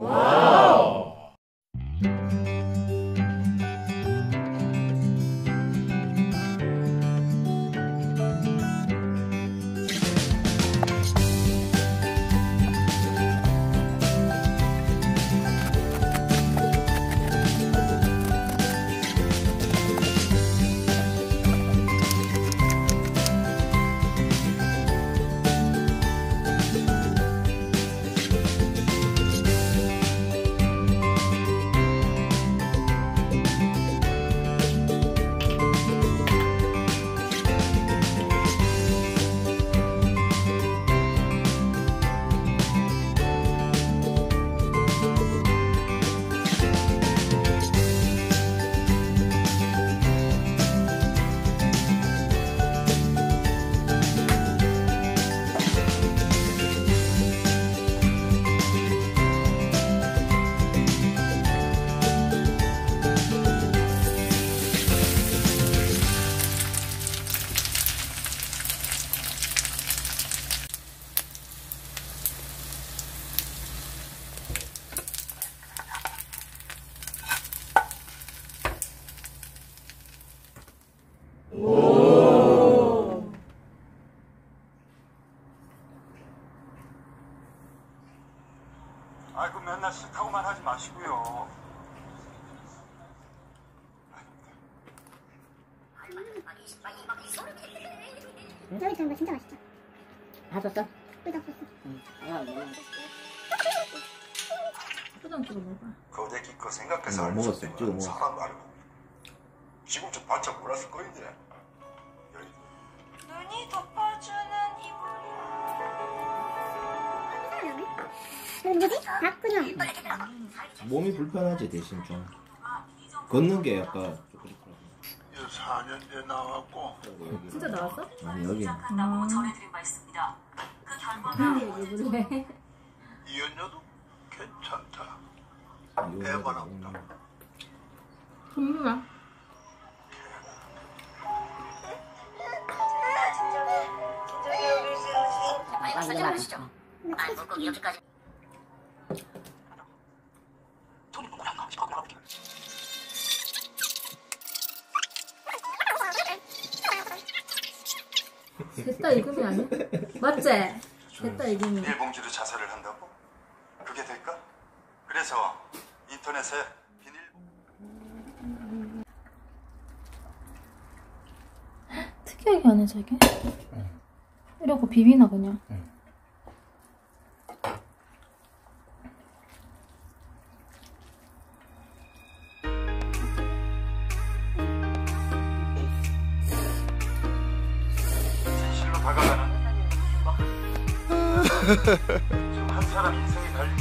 와우. 아이고 맨날 싫다고만 하지 마시고요. 여기 전부 진짜 맛있죠? 다 줬어? 꿀 없었어. 응. 포장 찍어 먹어봐. 거대 기껏 생각해서 할 먹었어. 수 찍어 먹어. 사람 말고 지금쯤 반짝 몰랐을 거인데. 눈이 덮어주는 이불. 뭐지? 봤구나. 몸이 불편하지 대신 좀 걷는 게 약간 좀 그렇더라고. 4년째 나왔고. 진짜 나왔어? 아니 여기. 전해드린 바 있습니다. 그 결과가 이연녀도 괜찮다. 이거는 애만 없다. 정말. 진정해 마시죠. 안 먹고 이렇게까지. 됐다 이금이 아니야? 맞지? 됐다 이금이. 비닐봉지로 자살을 한다고? 그게 될까? 그래서 인터넷에 특이하게 하네 저게. 이러고 비비나 그냥. 진실로 다가가는 지금 한 사람 인생이 달린